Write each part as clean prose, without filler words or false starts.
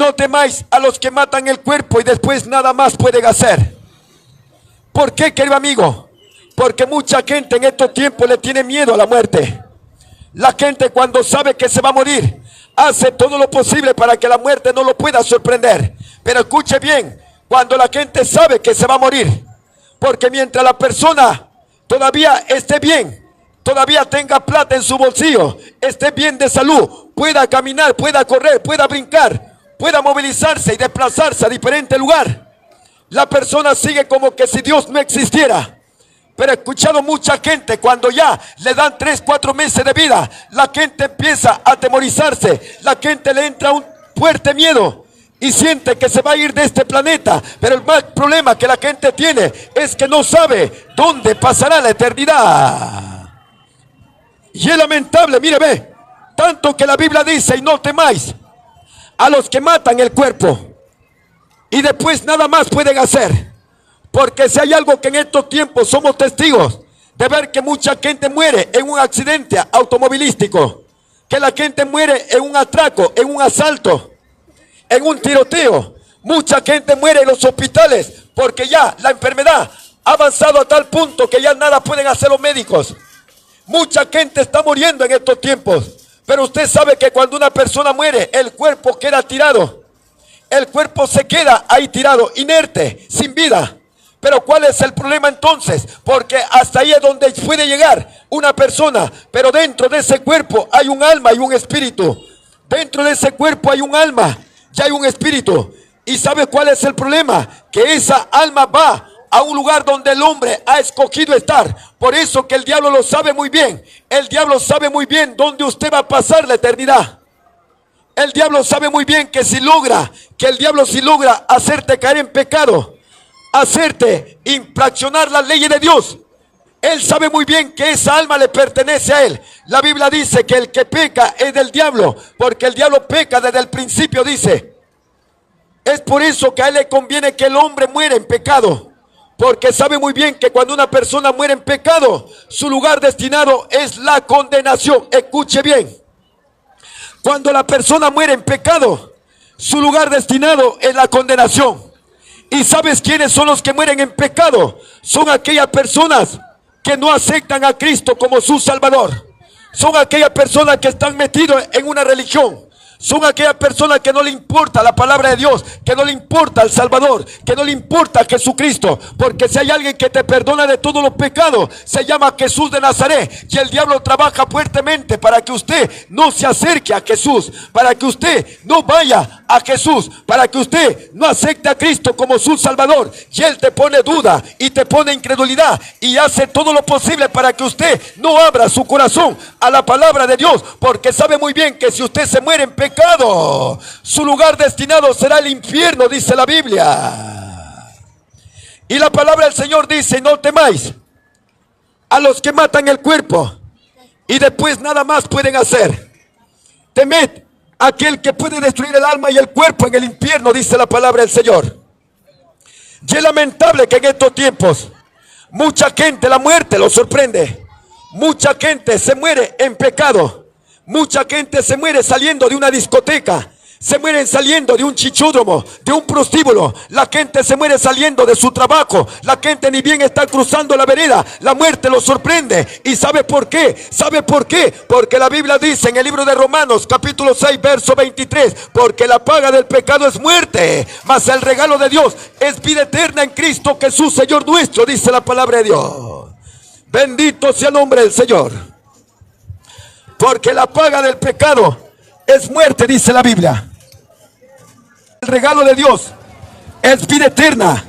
no temáis a los que matan el cuerpo y después nada más pueden hacer. ¿Por qué, querido amigo? Porque mucha gente en estos tiempos le tiene miedo a la muerte. La gente, cuando sabe que se va a morir, hace todo lo posible para que la muerte no lo pueda sorprender. Pero escuche bien, cuando la gente sabe que se va a morir, porque mientras la persona todavía esté bien, todavía tenga plata en su bolsillo, esté bien de salud, pueda caminar, pueda correr, pueda brincar, pueda movilizarse y desplazarse a diferente lugar, la persona sigue como que si Dios no existiera. Pero he escuchado mucha gente, cuando ya le dan 3, 4 meses de vida, la gente empieza a atemorizarse, la gente le entra un fuerte miedo y siente que se va a ir de este planeta. Pero el más problema que la gente tiene es que no sabe dónde pasará la eternidad. Y es lamentable, mire, ve, tanto que la Biblia dice: y no temáis a los que matan el cuerpo y después nada más pueden hacer. Porque si hay algo que en estos tiempos somos testigos de ver, que mucha gente muere en un accidente automovilístico, que la gente muere en un atraco, en un asalto, en un tiroteo. Mucha gente muere en los hospitales porque ya la enfermedad ha avanzado a tal punto que ya nada pueden hacer los médicos. Mucha gente está muriendo en estos tiempos. Pero usted sabe que cuando una persona muere, el cuerpo queda tirado. El cuerpo se queda ahí tirado, inerte, sin vida. Pero ¿cuál es el problema entonces? Porque hasta ahí es donde puede llegar una persona, pero dentro de ese cuerpo hay un alma y un espíritu. Dentro de ese cuerpo hay un alma y hay un espíritu. ¿Y sabe cuál es el problema? Que esa alma va a un lugar donde el hombre ha escogido estar. Por eso que el diablo lo sabe muy bien. El diablo sabe muy bien dónde usted va a pasar la eternidad. El diablo sabe muy bien que si logra hacerte caer en pecado, hacerte infraccionar las leyes de Dios, él sabe muy bien que esa alma le pertenece a él. La Biblia dice que el que peca es del diablo, porque el diablo peca desde el principio, dice. Es por eso que a él le conviene que el hombre muera en pecado, porque sabe muy bien que cuando una persona muere en pecado, su lugar destinado es la condenación. Escuche bien, cuando la persona muere en pecado, su lugar destinado es la condenación. ¿Y sabes quiénes son los que mueren en pecado? Son aquellas personas que no aceptan a Cristo como su Salvador. Son aquellas personas que están metidas en una religión. Son aquellas personas que no le importa la palabra de Dios, que no le importa el Salvador, que no le importa Jesucristo. Porque si hay alguien que te perdona de todos los pecados, se llama Jesús de Nazaret. Y el diablo trabaja fuertemente para que usted no se acerque a Jesús, para que usted no vaya a Jesús, para que usted no acepte a Cristo como su Salvador. Y él te pone duda y te pone incredulidad y hace todo lo posible para que usted no abra su corazón a la palabra de Dios, porque sabe muy bien que si usted se muere en pecado, su lugar destinado será el infierno, dice la Biblia. Y la palabra del Señor dice: no temáis a los que matan el cuerpo y después nada más pueden hacer. Temed a aquel que puede destruir el alma y el cuerpo en el infierno, dice la palabra del Señor. Y es lamentable que en estos tiempos mucha gente, la muerte lo sorprende. Mucha gente se muere en pecado. Mucha gente se muere saliendo de una discoteca, se mueren saliendo de un chichódromo, de un prostíbulo. La gente se muere saliendo de su trabajo. La gente ni bien está cruzando la vereda, la muerte lo sorprende. ¿Y sabe por qué? ¿Sabe por qué? Porque la Biblia dice en el libro de Romanos, capítulo 6, verso 23, porque la paga del pecado es muerte, mas el regalo de Dios es vida eterna en Cristo Jesús, Señor nuestro, dice la palabra de Dios. Bendito sea el nombre del Señor. Porque la paga del pecado es muerte, dice la Biblia. El regalo de Dios es vida eterna.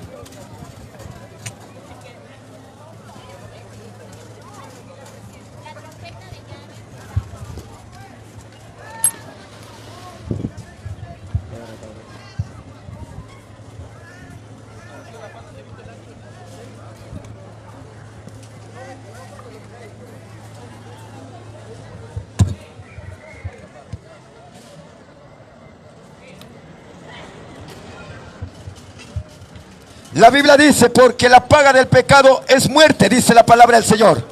La Biblia dice: porque la paga del pecado es muerte, dice la palabra del Señor.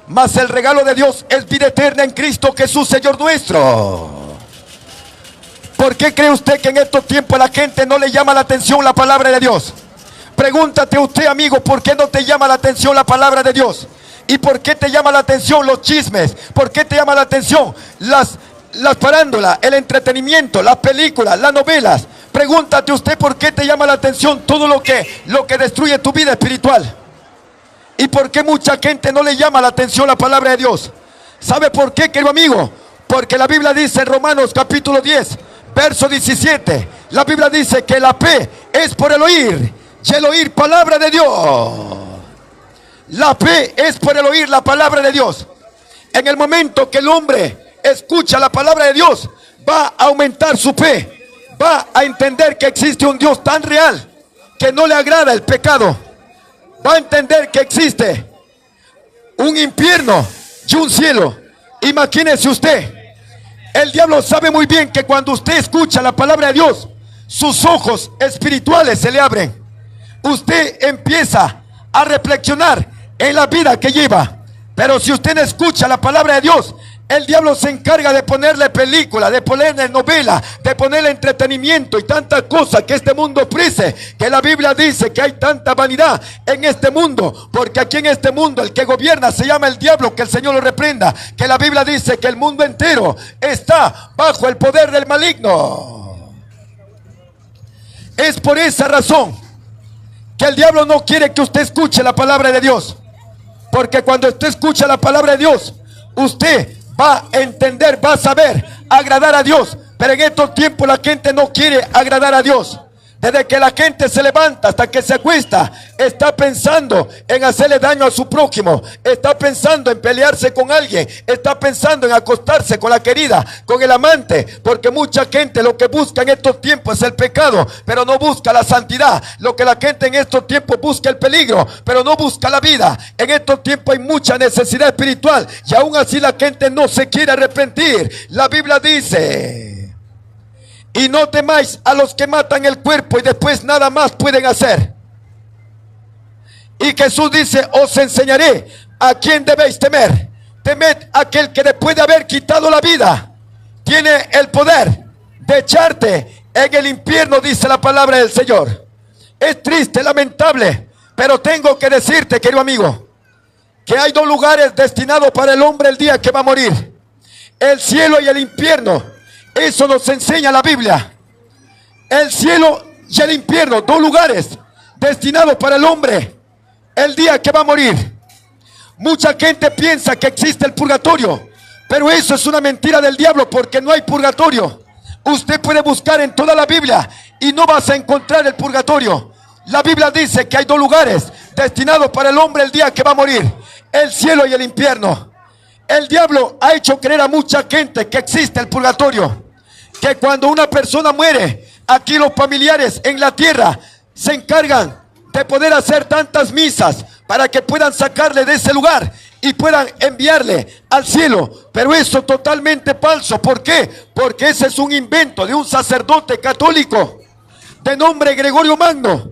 Mas el regalo de Dios es vida eterna en Cristo Jesús, Señor nuestro. ¿Por qué cree usted que en estos tiempos a la gente no le llama la atención la palabra de Dios? Pregúntate usted, amigo, ¿por qué no te llama la atención la palabra de Dios? ¿Y por qué te llama la atención los chismes? ¿Por qué te llama la atención las farándulas, el entretenimiento, las películas, las novelas? Pregúntate usted por qué te llama la atención todo lo que destruye tu vida espiritual. ¿Y por qué mucha gente no le llama la atención la palabra de Dios? ¿Sabe por qué, querido amigo? Porque la Biblia dice en Romanos capítulo 10, verso 17. La Biblia dice que la fe es por el oír, y el oír palabra de Dios. La fe es por el oír la palabra de Dios. En el momento que el hombre escucha la palabra de Dios, va a aumentar su fe. Va a entender que existe un Dios tan real que no le agrada el pecado. Va a entender que existe un infierno y un cielo. Imagínese usted, el diablo sabe muy bien que cuando usted escucha la palabra de Dios, sus ojos espirituales se le abren. Usted empieza a reflexionar en la vida que lleva. Pero si usted no escucha la palabra de Dios, el diablo se encarga de ponerle película, de ponerle novela, de ponerle entretenimiento y tantas cosas que este mundo ofrece. Que la Biblia dice que hay tanta vanidad en este mundo, porque aquí en este mundo el que gobierna se llama el diablo, que el Señor lo reprenda. Que la Biblia dice que el mundo entero está bajo el poder del maligno. Es por esa razón que el diablo no quiere que usted escuche la palabra de Dios. Porque cuando usted escucha la palabra de Dios, usted va a entender, va a saber agradar a Dios. Pero en estos tiempos la gente no quiere agradar a Dios. Desde que la gente se levanta hasta que se acuesta, está pensando en hacerle daño a su prójimo, está pensando en pelearse con alguien, está pensando en acostarse con la querida, con el amante, porque mucha gente lo que busca en estos tiempos es el pecado, pero no busca la santidad. Lo que la gente en estos tiempos busca el peligro, pero no busca la vida. En estos tiempos hay mucha necesidad espiritual y aún así la gente no se quiere arrepentir. La Biblia dice: y no temáis a los que matan el cuerpo y después nada más pueden hacer. Y Jesús dice: os enseñaré a quién debéis temer. Temed a aquel que después de haber quitado la vida tiene el poder de echarte en el infierno, dice la palabra del Señor. Es triste, lamentable, pero tengo que decirte, querido amigo, que hay dos lugares destinados para el hombre el día que va a morir: el cielo y el infierno. Eso nos enseña la Biblia. El cielo y el infierno, dos lugares destinados para el hombre el día que va a morir. Mucha gente piensa que existe el purgatorio, pero eso es una mentira del diablo, porque no hay purgatorio. Usted puede buscar en toda la Biblia y no vas a encontrar el purgatorio. La Biblia dice que hay dos lugares destinados para el hombre el día que va a morir: el cielo y el infierno. El diablo ha hecho creer a mucha gente que existe el purgatorio, que cuando una persona muere, aquí los familiares en la tierra se encargan de poder hacer tantas misas para que puedan sacarle de ese lugar y puedan enviarle al cielo. Pero eso es totalmente falso. ¿Por qué? Porque ese es un invento de un sacerdote católico de nombre Gregorio Magno,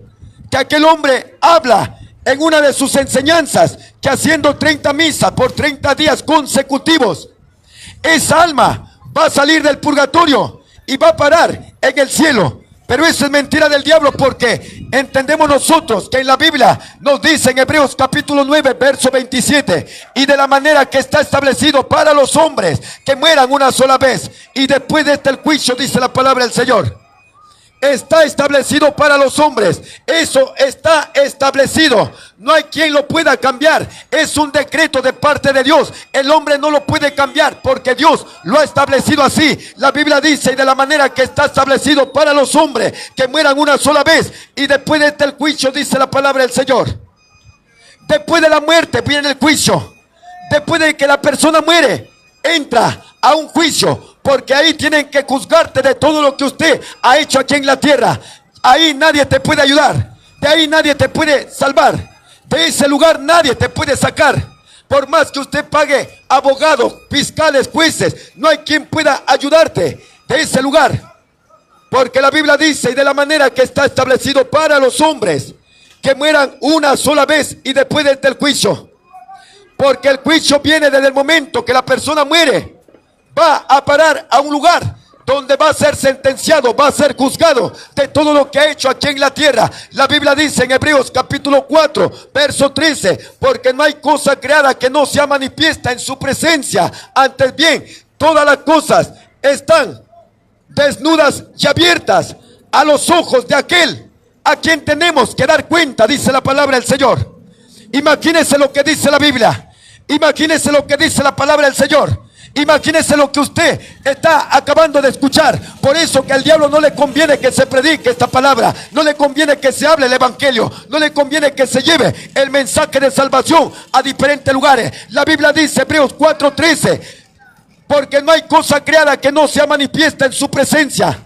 que aquel hombre habla en una de sus enseñanzas que haciendo 30 misas por 30 días consecutivos, esa alma va a salir del purgatorio y va a parar en el cielo. Pero eso es mentira del diablo, porque entendemos nosotros que en la Biblia nos dice en Hebreos capítulo 9 verso 27: y de la manera que está establecido para los hombres que mueran una sola vez y después de este el juicio, dice la palabra del Señor. Está establecido para los hombres. Eso está establecido. No hay quien lo pueda cambiar. Es un decreto de parte de Dios. El hombre no lo puede cambiar porque Dios lo ha establecido así. La Biblia dice: y de la manera que está establecido para los hombres que mueran una sola vez y después de este el juicio, dice la palabra del Señor. Después de la muerte viene el juicio. Después de que la persona muere, entra a un juicio, porque ahí tienen que juzgarte de todo lo que usted ha hecho aquí en la tierra. Ahí nadie te puede ayudar, de ahí nadie te puede salvar, de ese lugar nadie te puede sacar. Por más que usted pague abogados, fiscales, jueces, no hay quien pueda ayudarte de ese lugar, porque la Biblia dice: y de la manera que está establecido para los hombres que mueran una sola vez y después del juicio. Porque el juicio viene desde el momento que la persona muere. Va a parar a un lugar donde va a ser sentenciado, va a ser juzgado de todo lo que ha hecho aquí en la tierra. La Biblia dice en Hebreos capítulo 4, verso 13, porque no hay cosa creada que no sea manifiesta en su presencia. Antes bien, todas las cosas están desnudas y abiertas a los ojos de aquel a quien tenemos que dar cuenta, dice la palabra del Señor. Imagínese lo que dice la Biblia. Imagínese lo que dice la palabra del Señor. Imagínese lo que usted está acabando de escuchar. Por eso que al diablo no le conviene que se predique esta palabra, no le conviene que se hable el evangelio, no le conviene que se lleve el mensaje de salvación a diferentes lugares. La Biblia dice, Hebreos 4:13, porque no hay cosa creada que no sea manifiesta en su presencia.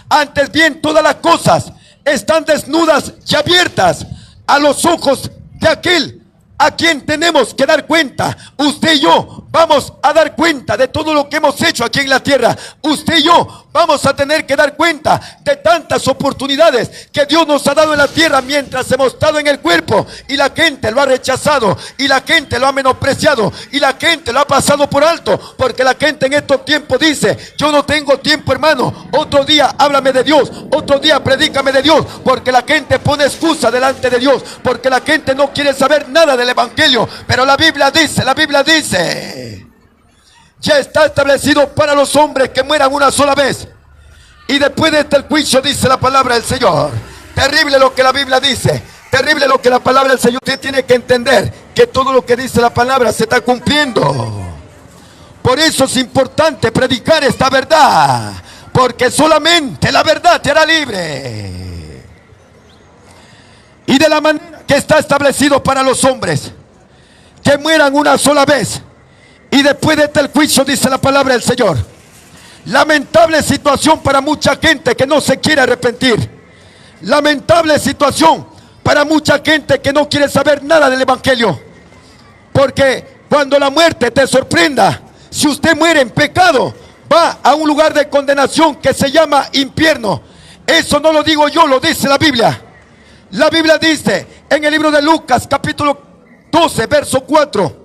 Antes bien, todas las cosas están desnudas y abiertas a los ojos de aquel a quien tenemos que dar cuenta. Usted y yo vamos a dar cuenta de todo lo que hemos hecho aquí en la tierra. Usted y yo vamos a tener que dar cuenta de tantas oportunidades que Dios nos ha dado en la tierra mientras hemos estado en el cuerpo, y la gente lo ha rechazado, y la gente lo ha menospreciado, y la gente lo ha pasado por alto, porque la gente en estos tiempos dice: yo no tengo tiempo, hermano, otro día háblame de Dios, otro día predícame de Dios, porque la gente pone excusa delante de Dios, porque la gente no quiere saber nada del evangelio. Pero la Biblia dice, ya está establecido para los hombres que mueran una sola vez, y después de este el juicio, dice la palabra del Señor. Terrible lo que la Biblia dice, terrible lo que la palabra del Señor. Usted tiene que entender que todo lo que dice la palabra se está cumpliendo. Por eso es importante predicar esta verdad, porque solamente la verdad te hará libre. Y de la manera que está establecido para los hombres que mueran una sola vez, y después de este el juicio, dice la palabra del Señor. Lamentable situación para mucha gente que no se quiere arrepentir. Lamentable situación para mucha gente que no quiere saber nada del evangelio. Porque cuando la muerte te sorprenda, si usted muere en pecado, va a un lugar de condenación que se llama infierno. Eso no lo digo yo, lo dice la Biblia. La Biblia dice en el libro de Lucas capítulo 12, verso 4: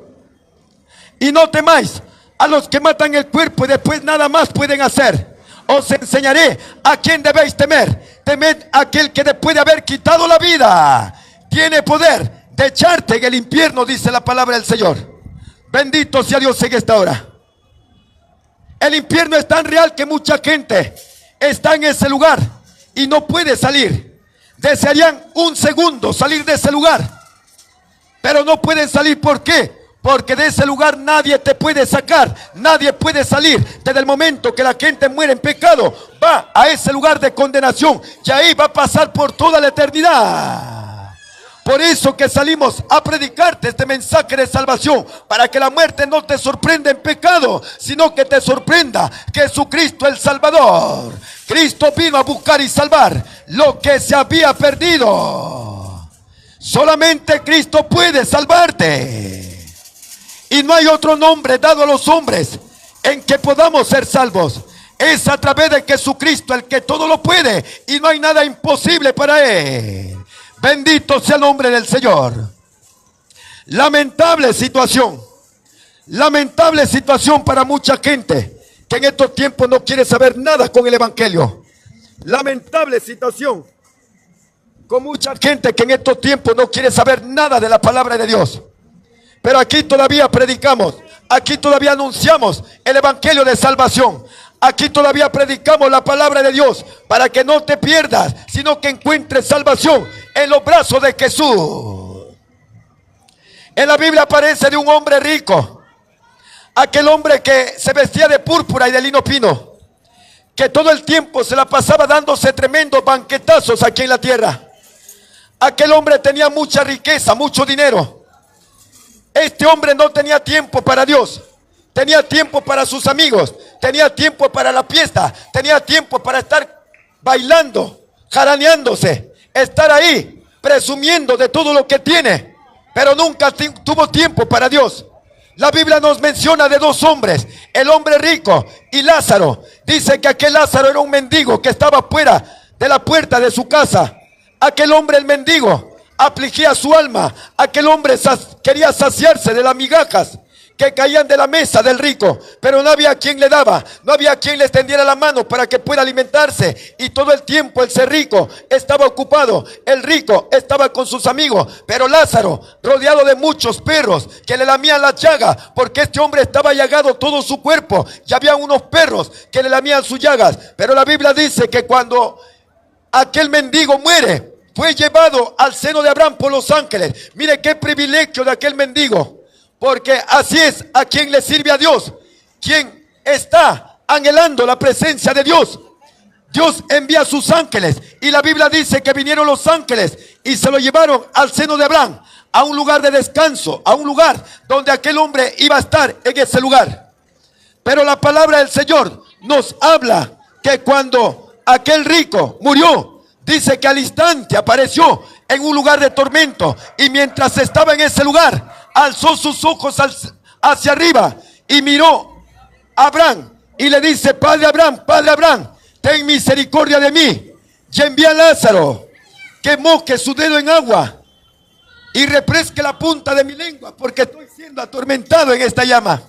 y no temáis a los que matan el cuerpo y después nada más pueden hacer. Os enseñaré a quién debéis temer. Temed a aquel que después de haber quitado la vida tiene poder de echarte en el infierno, dice la palabra del Señor. Bendito sea Dios en esta hora. El infierno es tan real que mucha gente está en ese lugar y no puede salir. Desearían un segundo salir de ese lugar, pero no pueden salir. ¿Por qué? Porque de ese lugar nadie te puede sacar, nadie puede salir. Desde el momento que la gente muere en pecado, va a ese lugar de condenación, y ahí va a pasar por toda la eternidad. Por eso que salimos a predicarte este mensaje de salvación, para que la muerte no te sorprenda en pecado, sino que te sorprenda Jesucristo el Salvador. Cristo vino a buscar y salvar lo que se había perdido. Solamente Cristo puede salvarte. Y no hay otro nombre dado a los hombres en que podamos ser salvos. Es a través de Jesucristo, el que todo lo puede, y no hay nada imposible para Él. Bendito sea el nombre del Señor. Lamentable situación para mucha gente que en estos tiempos no quiere saber nada con el evangelio. Lamentable situación con mucha gente que en estos tiempos no quiere saber nada de la palabra de Dios. Pero aquí todavía predicamos, aquí todavía anunciamos el evangelio de salvación. Aquí todavía predicamos la palabra de Dios para que no te pierdas, sino que encuentres salvación en los brazos de Jesús. En la Biblia aparece de un hombre rico, aquel hombre que se vestía de púrpura y de lino fino, que todo el tiempo se la pasaba dándose tremendos banquetazos aquí en la tierra. Aquel hombre tenía mucha riqueza, mucho dinero. Este hombre no tenía tiempo para Dios, tenía tiempo para sus amigos, tenía tiempo para la fiesta, tenía tiempo para estar bailando, jaraneándose, estar ahí, presumiendo de todo lo que tiene, pero nunca tuvo tiempo para Dios. La Biblia nos menciona de dos hombres, el hombre rico y Lázaro. Dice que aquel Lázaro era un mendigo que estaba fuera de la puerta de su casa. Aquel hombre, el mendigo, afligía su alma. Aquel hombre quería saciarse de las migajas que caían de la mesa del rico, pero no había quien le daba, no había quien le extendiera la mano para que pueda alimentarse. Y todo el tiempo el ser rico estaba ocupado, el rico estaba con sus amigos, pero Lázaro rodeado de muchos perros que le lamían la llaga, porque este hombre estaba llagado todo su cuerpo y había unos perros que le lamían sus llagas. Pero la Biblia dice que cuando aquel mendigo muere, fue llevado al seno de Abraham por los ángeles. Mire qué privilegio de aquel mendigo, porque así es a quien le sirve a Dios, quien está anhelando la presencia de Dios. Dios envía a sus ángeles y la Biblia dice que vinieron los ángeles y se lo llevaron al seno de Abraham, a un lugar de descanso, a un lugar donde aquel hombre iba a estar en ese lugar. Pero la palabra del Señor nos habla que cuando aquel rico murió, dice que al instante apareció en un lugar de tormento, y mientras estaba en ese lugar, alzó sus ojos hacia arriba y miró a Abraham y le dice: Padre Abraham, ten misericordia de mí, y envía a Lázaro que moje su dedo en agua y refresque la punta de mi lengua, porque estoy siendo atormentado en esta llama.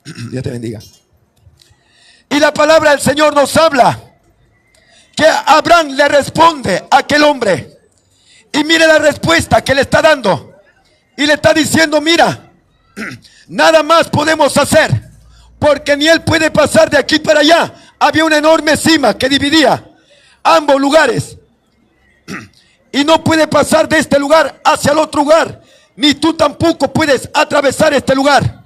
Dios te bendiga. Y la palabra del Señor nos habla que Abraham le responde a aquel hombre, y mire la respuesta que le está dando, y le está diciendo: mira, nada más podemos hacer, porque ni él puede pasar de aquí para allá. Había una enorme cima que dividía ambos lugares, y no puede pasar de este lugar hacia el otro lugar, ni tú tampoco puedes atravesar este lugar.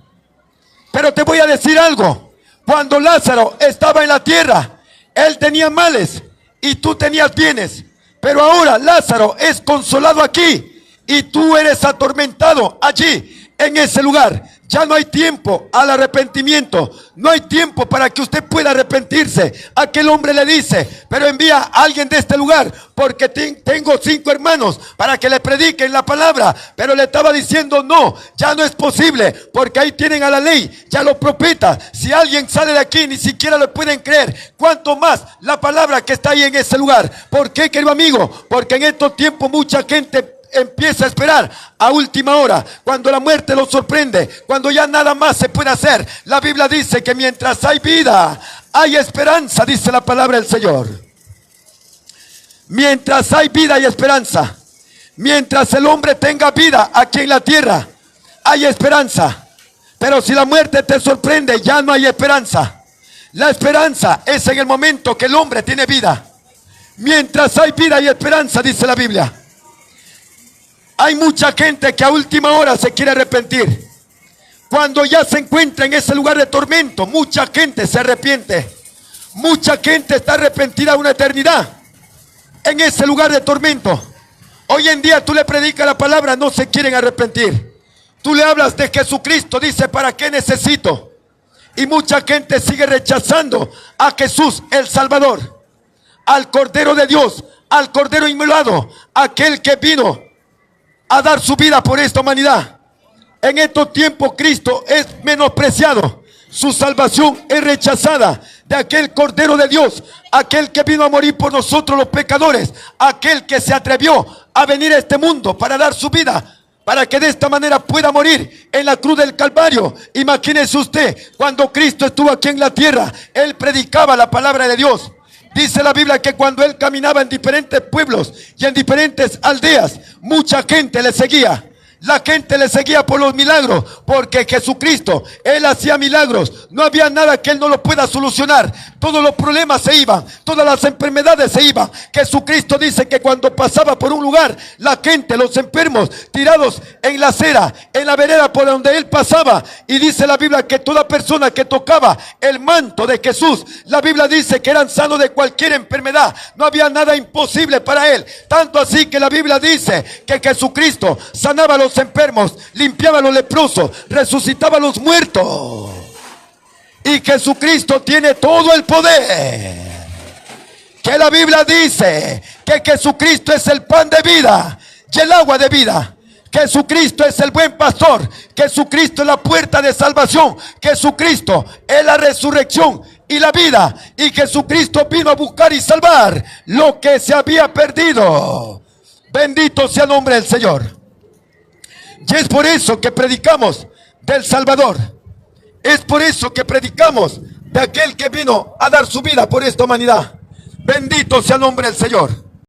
Pero te voy a decir algo: cuando Lázaro estaba en la tierra, él tenía males y tú tenías bienes, pero ahora Lázaro es consolado aquí y tú eres atormentado allí en ese lugar. Ya no hay tiempo al arrepentimiento, no hay tiempo para que usted pueda arrepentirse. Aquel hombre le dice: pero envía a alguien de este lugar, porque tengo 5 hermanos para que le prediquen la palabra. Pero le estaba diciendo: no, ya no es posible, porque ahí tienen a la ley, ya los profetas. Si alguien sale de aquí, ni siquiera lo pueden creer, cuanto más la palabra que está ahí en ese lugar. ¿Por qué, querido amigo? Porque en estos tiempos mucha gente empieza a esperar a última hora, cuando la muerte lo sorprende, cuando ya nada más se puede hacer. La Biblia dice que mientras hay vida, hay esperanza, dice la palabra del Señor. Mientras hay vida hay esperanza. Mientras el hombre tenga vida aquí en la tierra, hay esperanza. Pero si la muerte te sorprende, ya no hay esperanza. La esperanza es en el momento que el hombre tiene vida. Mientras hay vida hay esperanza, dice la Biblia. Hay mucha gente que a última hora se quiere arrepentir. Cuando ya se encuentra en ese lugar de tormento, mucha gente se arrepiente. Mucha gente está arrepentida una eternidad en ese lugar de tormento. Hoy en día tú le predicas la palabra, no se quieren arrepentir. Tú le hablas de Jesucristo, dice: ¿para qué necesito? Y mucha gente sigue rechazando a Jesús el Salvador, al Cordero de Dios, al Cordero inmolado, aquel que vino a dar su vida por esta humanidad. En estos tiempos Cristo es menospreciado, su salvación es rechazada de aquel Cordero de Dios, aquel que vino a morir por nosotros los pecadores, aquel que se atrevió a venir a este mundo para dar su vida, para que de esta manera pueda morir en la cruz del Calvario. Imagínese usted, cuando Cristo estuvo aquí en la tierra, Él predicaba la palabra de Dios. Dice la Biblia que cuando Él caminaba en diferentes pueblos y en diferentes aldeas, mucha gente le seguía. La gente le seguía por los milagros, porque Jesucristo, Él hacía milagros. No había nada que Él no lo pueda solucionar. Todos los problemas se iban, todas las enfermedades se iban. Jesucristo dice que cuando pasaba por un lugar, la gente, los enfermos, tirados en la acera, en la vereda por donde Él pasaba. Y dice la Biblia que toda persona que tocaba el manto de Jesús, la Biblia dice que eran sanos de cualquier enfermedad. No había nada imposible para Él. Tanto así que la Biblia dice que Jesucristo sanaba a los enfermos, limpiaba a los leprosos, resucitaba a los muertos. Y Jesucristo tiene todo el poder. Que la Biblia dice que Jesucristo es el pan de vida y el agua de vida. Jesucristo es el buen pastor. Jesucristo es la puerta de salvación. Jesucristo es la resurrección y la vida. Y Jesucristo vino a buscar y salvar lo que se había perdido. Bendito sea el nombre del Señor. Y es por eso que predicamos del Salvador. Es por eso que predicamos de aquel que vino a dar su vida por esta humanidad. Bendito sea el nombre del Señor.